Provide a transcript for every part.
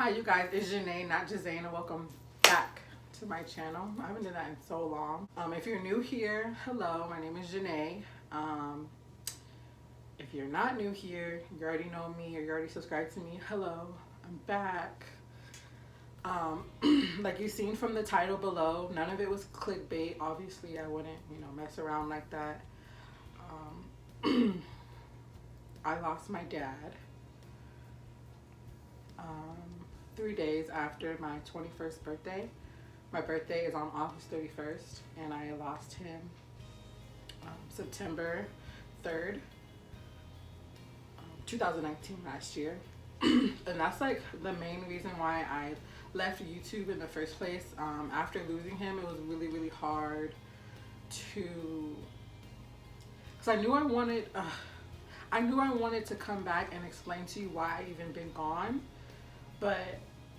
Hi you guys, it's Janae, not Jazane, and welcome back to my channel. I haven't done that in so long. If you're new here, hello, my name is Janae. If you're not new here, you already know me or you already subscribed to me, hello, I'm back. Like you've seen from the title below, none of it was clickbait. Obviously I wouldn't, mess around like that. I lost my dad 3 days after my 21st birthday. My birthday is on August 31st, and I lost him September 3rd, 2019, last year. And that's like the main reason why I left YouTube in the first place. After losing him, it was really, really hard to, because I knew I wanted to come back and explain to you why I even been gone. But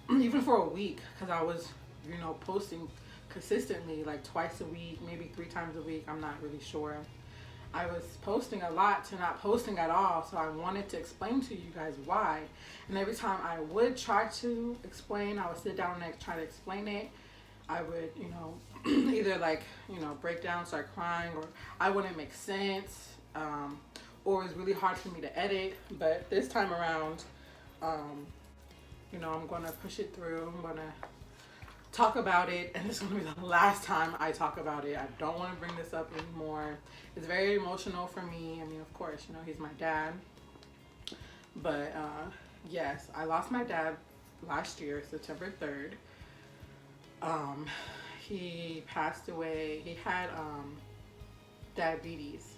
even for a week, because I was, posting consistently, like twice a week, maybe 3 times a week, I'm not really sure. I was posting a lot to not posting at all, so I wanted to explain to you guys why. And every time I would try to explain, I would sit down and try to explain it. I would, either break down, start crying, or I wouldn't make sense, or it was really hard for me to edit. But this time around, I'm going to push it through. I'm going to talk about it, and this is going to be the last time I talk about it. I don't want to bring this up anymore. It's very emotional for me. I mean, of course, he's my dad. But, yes, I lost my dad last year, September 3rd. He passed away. He had diabetes.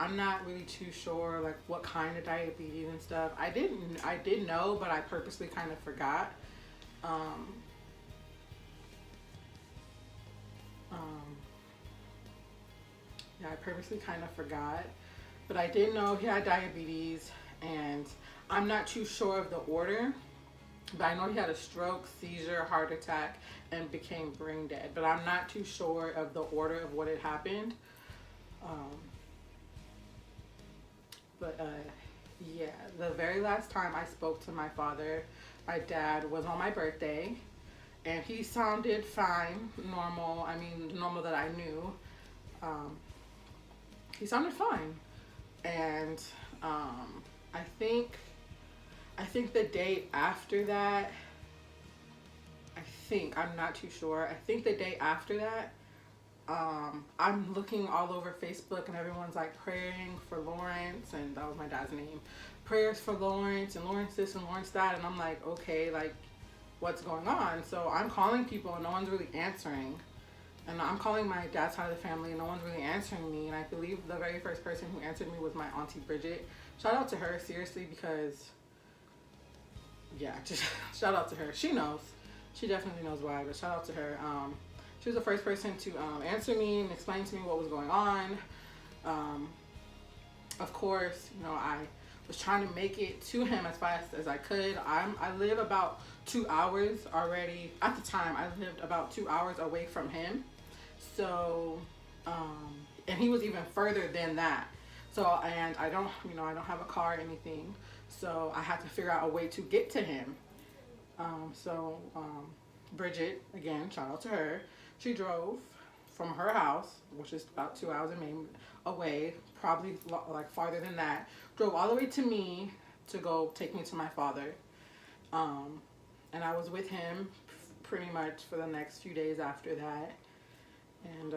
I'm not really too sure like what kind of diabetes and stuff. I did know, but I purposely kind of forgot. Yeah, I purposely kind of forgot. But I did know he had diabetes, and I'm not too sure of the order. But I know he had a stroke, seizure, heart attack, and became brain dead. But I'm not too sure of the order of what had happened. Yeah, the very last time I spoke to my father, my dad, was on my birthday, and he sounded fine, normal. I mean, normal that I knew. He sounded fine, and I think the day after that, I'm not too sure. I think the day after that, I'm looking all over Facebook, and everyone's like praying for Lawrence, and that was my dad's name. Prayers for Lawrence, and Lawrence this and Lawrence that, and I'm like, okay, like what's going on? So I'm calling people, and no one's really answering. And I'm calling my dad's side of the family, and no one's really answering me. And I believe the very first person who answered me was my auntie Bridget. Shout out to her, seriously, because yeah, just shout out to her. She knows. She definitely knows why, but shout out to her. She was the first person to answer me and explain to me what was going on. Of course, I was trying to make it to him as fast as I could. I live about 2 hours already. At the time, I lived about 2 hours away from him. So, and he was even further than that. So, and I don't have a car or anything. So I had to figure out a way to get to him. Bridget, again, shout out to her. She drove from her house, which is about 2 hours away, probably like farther than that, drove all the way to me to go take me to my father. And I was with him pretty much for the next few days after that. And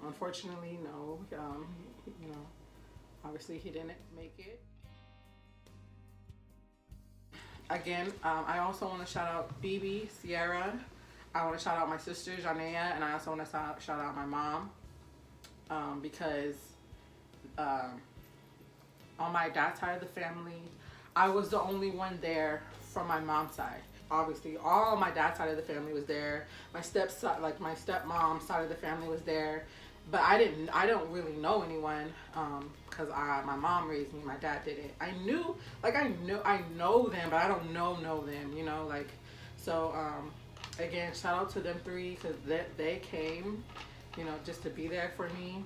unfortunately, no, obviously he didn't make it. Again, I also want to shout out BB, Sierra. I want to shout out my sister, Janea, and I also want to shout out my mom. Because on my dad's side of the family, I was the only one there from my mom's side. Obviously, all my dad's side of the family was there. My stepmom's side of the family was there. But I don't really know anyone, because my mom raised me, my dad didn't. I know them, but I don't know them, so, again, shout out to them 3, because they came, just to be there for me.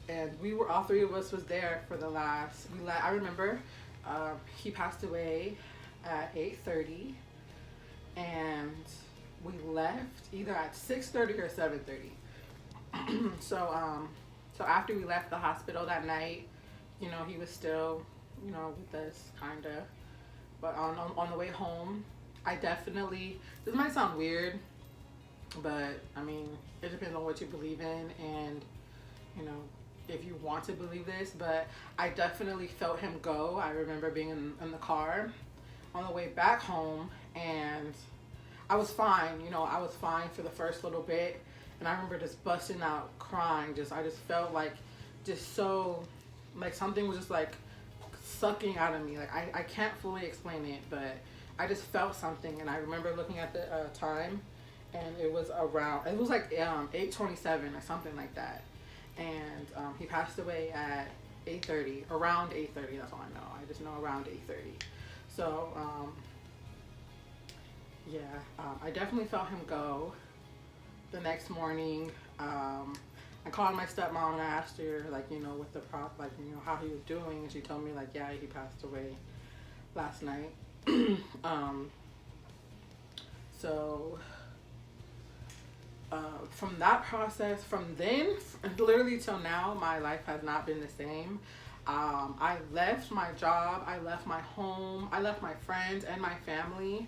And all 3 of us was there for the last, I remember, he passed away at 8:30, and we left either at 6:30 or 7:30. So after we left the hospital that night, he was still, with us, kinda. But on the way home, I definitely, this might sound weird, but I mean, it depends on what you believe in, and you know, if you want to believe this, but I definitely felt him go. I remember being in the car on the way back home, and I was fine. I was fine for the first little bit, and I remember just busting out crying. I just felt like, just so, like something was just like sucking out of me. Like I can't fully explain it, but I just felt something, and I remember looking at the time, and it was like 8:27 or something like that, and he passed away at 8:30, around 8:30. That's all I know. I just know around 8:30. So I definitely felt him go. The next morning, I called my stepmom and I asked her, like, what the how he was doing, and she told me, like, yeah, he passed away last night. So from that process, from then, literally till now, my life has not been the same. I left my job, I left my home, I left my friends and my family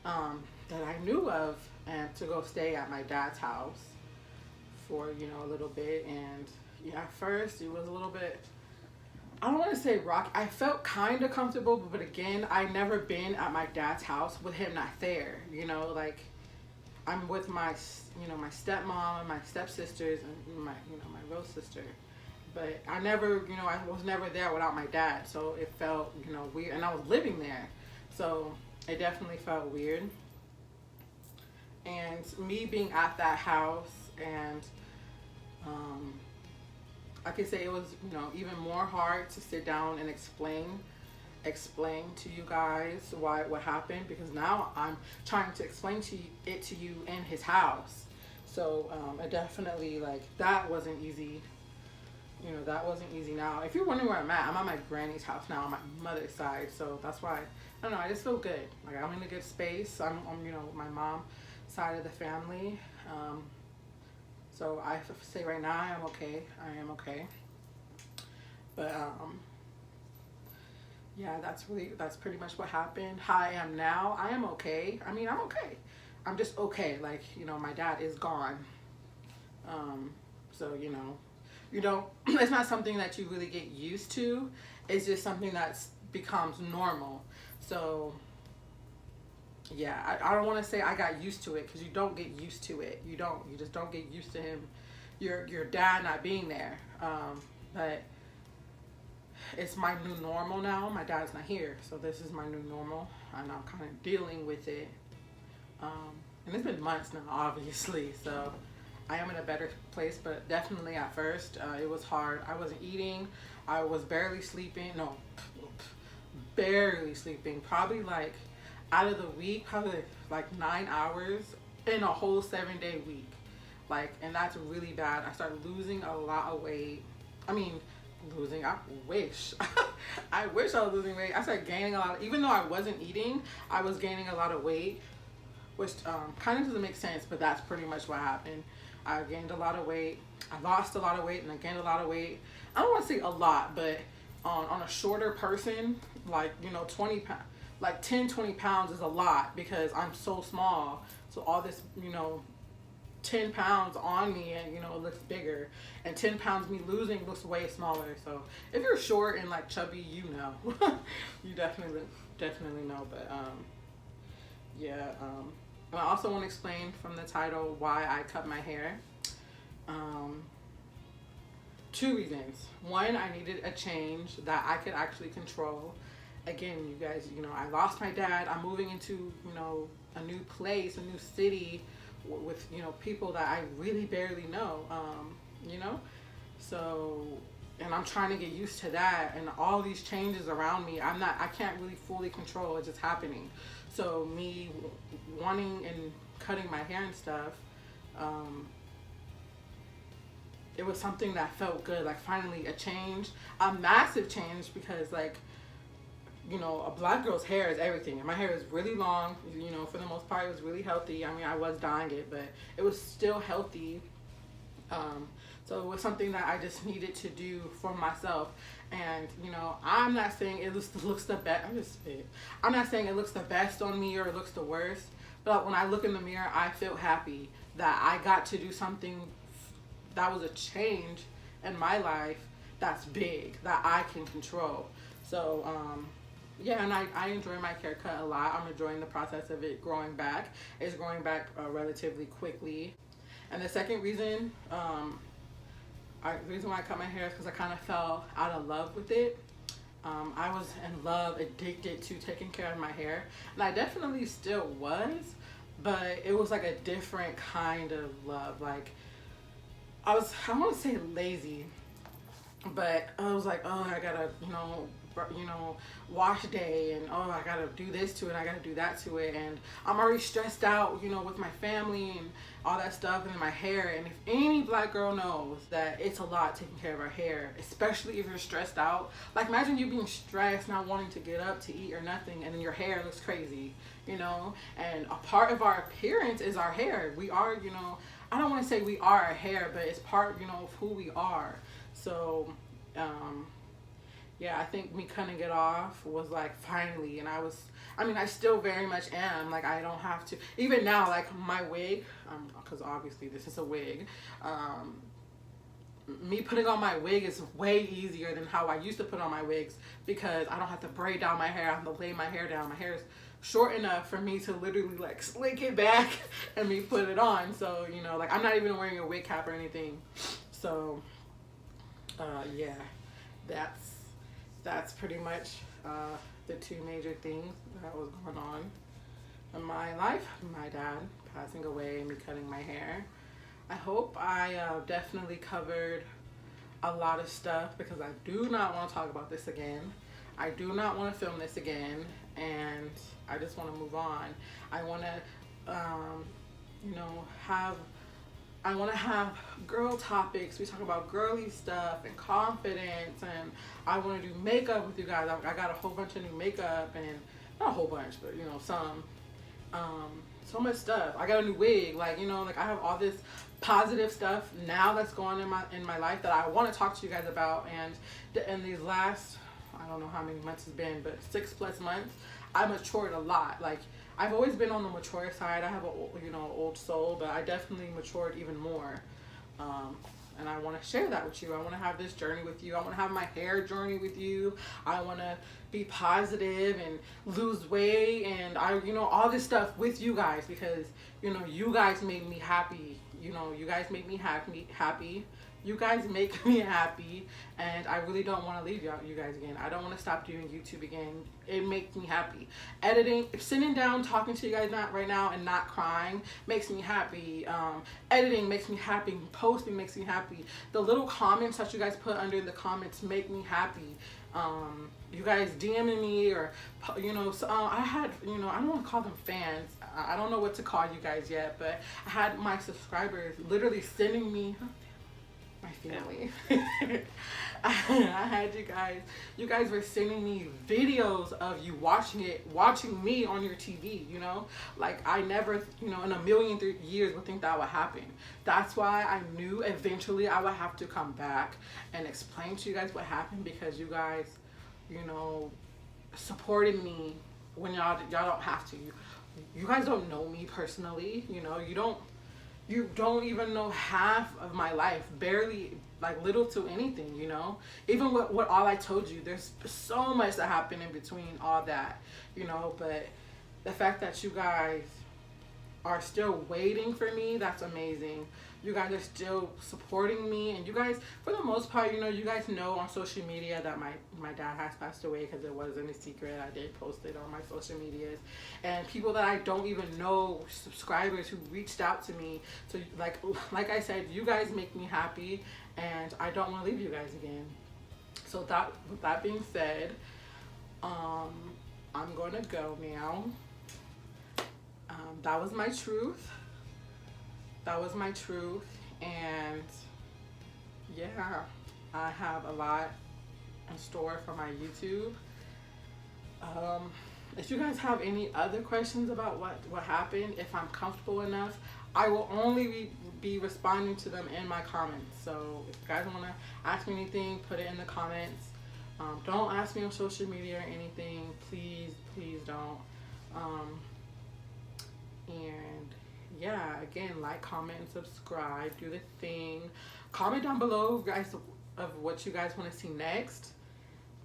that I knew of, and to go stay at my dad's house for a little bit. And at first it was a little bit, I don't want to say rocky. I felt kind of comfortable, but again, I never been at my dad's house with him not there. Like I'm with my my stepmom and my stepsisters and my my real sister, but I never I was never there without my dad. So it felt weird, and I was living there, so it definitely felt weird. And me being at that house, and I could say it was even more hard to sit down and explain to you guys what happened, because now I'm trying to explain it to you in his house. So I definitely, like, that wasn't easy. That wasn't easy. Now, if you're wondering where I'm at my granny's house now on my mother's side. So that's why, I don't know, I just feel good. Like, I'm in a good space. I'm with my mom side of the family. So I have to say right now, I am okay. But yeah, that's pretty much what happened. How I am now, I am okay. I mean, I'm okay. I'm just okay. Like, my dad is gone. So, it's not something that you really get used to. It's just something that becomes normal. So, yeah, I don't want to say I got used to it, because you don't get used to it. You just don't get used to him, your dad not being there. But it's my new normal now. My dad's not here, so this is my new normal, and I'm kind of dealing with it. And it's been months now, obviously, so I am in a better place, but definitely at first, it was hard. I wasn't eating. I was barely sleeping. No, barely sleeping. Probably like out of the week, probably like 9 hours in a whole 7-day week. Like, and that's really bad. I started losing a lot of weight. I wish. I wish I was losing weight. I started gaining a lot. Even though I wasn't eating, I was gaining a lot of weight, which kind of doesn't make sense, but that's pretty much what happened. I gained a lot of weight. I lost a lot of weight, and I gained a lot of weight. I don't want to say a lot, but on a shorter person, like, 20 pounds, like 10, 20 pounds is a lot, because I'm so small. So all this, 10 pounds on me, and it looks bigger, and 10 pounds me losing looks way smaller. So if you're short and like chubby, you definitely know. But yeah, and I also want to explain from the title why I cut my hair. 2 reasons. One, I needed a change that I could actually control. Again, you guys, I lost my dad. I'm moving into a new place, a new city, with people that I really barely know, so, and I'm trying to get used to that, and all these changes around me, I can't really fully control. It's just happening. So me wanting and cutting my hair and stuff, it was something that felt good, like finally a change, a massive change, because like you know, a black girl's hair is everything. And my hair is really long, you know, for the most part, it was really healthy. I mean, I was dyeing it, but it was still healthy. Um, so it was something that I just needed to do for myself. And, you know, I'm not saying it looks the best. I'm not saying it looks the best on me or it looks the worst. But when I look in the mirror, I feel happy that I got to do something that was a change in my life that's big, that I can control. So, yeah, and I enjoy my haircut a lot. I'm enjoying the process of it growing back. It's growing back relatively quickly. And the second reason, the reason why I cut my hair is because I kind of fell out of love with it. I was in love, addicted to taking care of my hair, and I definitely still was, but it was like a different kind of love. Like I want to say lazy, but I was like, oh, I gotta, wash day, and oh, I gotta do this to it, I gotta do that to it, and I'm already stressed out, with my family and all that stuff, and then my hair. And if any black girl knows that it's a lot taking care of our hair, especially if you're stressed out. Like imagine you being stressed, not wanting to get up to eat or nothing, and then your hair looks crazy, and a part of our appearance is our hair. We are, I don't want to say we are our hair, but it's part, of who we are. So, yeah, I think me cutting it off was like finally, and I still very much am. Like I don't have to, even now, like my wig, because obviously this is a wig, me putting on my wig is way easier than how I used to put on my wigs, because I don't have to braid down my hair, I have to lay my hair down. My hair is short enough for me to literally like slick it back and me put it on. So, like I'm not even wearing a wig cap or anything. So, yeah, that's pretty much the two major things that was going on in my life. My dad passing away and me cutting my hair. I hope I definitely covered a lot of stuff, because I do not want to talk about this again. I do not want to film this again, and I just want to move on. I want to, have girl topics. We talk about girly stuff and confidence, and I want to do makeup with you guys. I got a whole bunch of new makeup, and not a whole bunch, but some. So much stuff. I got a new wig. Like I have all this positive stuff now that's going on in my life that I want to talk to you guys about. And in these last, I don't know how many months it's been, but 6+ months, I matured a lot. Like I've always been on the mature side. I have a old soul, but I definitely matured even more. And I want to share that with you. I want to have this journey with you. I want to have my hair journey with you. I want to be positive and lose weight, and all this stuff with you guys, because you guys make me happy. You guys make me happy. You guys make me happy, and I really don't want to leave you guys again. I don't want to stop doing YouTube again. It makes me happy. Editing, sitting down, talking to you guys right now and not crying makes me happy. Editing makes me happy. Posting makes me happy. The little comments that you guys put under the comments make me happy. You guys DMing me, or I had, I don't want to call them fans. I don't know what to call you guys yet, but I had my subscribers literally sending me, my family. I had you guys were sending me videos of you watching me on your TV, like I never, in a million years would think that would happen. That's why I knew eventually I would have to come back and explain to you guys what happened, because you guys, supported me when y'all don't have to. You guys don't know me personally, you don't even know half of my life, barely, like little to anything, even what all I told you. There's so much that happened in between all that, but the fact that you guys are still waiting for me, that's amazing. You guys are still supporting me, and you guys, for the most part, you guys know on social media that my dad has passed away, because it wasn't a secret. I did post it on my social medias, and people that I don't even know, subscribers who reached out to me. So like I said, you guys make me happy, and I don't want to leave you guys again. So with that being said, I'm gonna go now. That was my truth. And yeah, I have a lot in store for my YouTube. Um, if you guys have any other questions about what happened, if I'm comfortable enough, I will only be responding to them in my comments. So if you guys want to ask me anything, put it in the comments. Don't ask me on social media or anything. Please, please don't. Um, and yeah, again, like, comment, and subscribe. Do the thing. Comment down below, guys, of what you guys want to see next.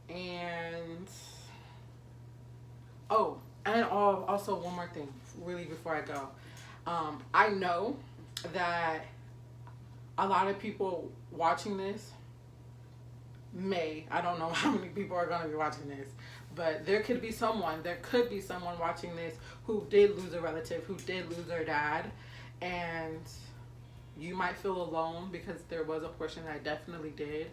And oh, and also one more thing, really, before I go. I know that a lot of people watching this I don't know how many people are going to be watching this, but there could be someone watching this who did lose a relative, who did lose their dad, and you might feel alone because there was a portion that I definitely did.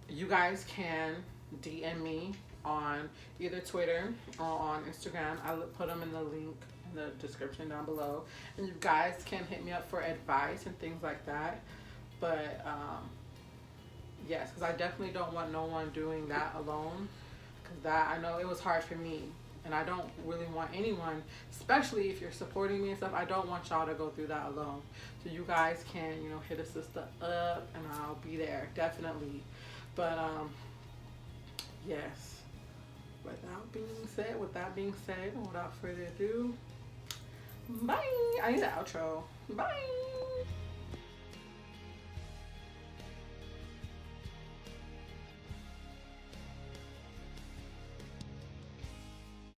You guys can DM me on either Twitter or on Instagram. I put them in the link in the description down below, and you guys can hit me up for advice and things like that. But yes, because I definitely don't want no one doing that alone, because that, I know it was hard for me, and I don't really want anyone, especially if you're supporting me and stuff, I don't want y'all to go through that alone. So you guys can, hit a sister up, and I'll be there, definitely. But yes, with that being said, and without further ado, bye. I need an outro. Bye.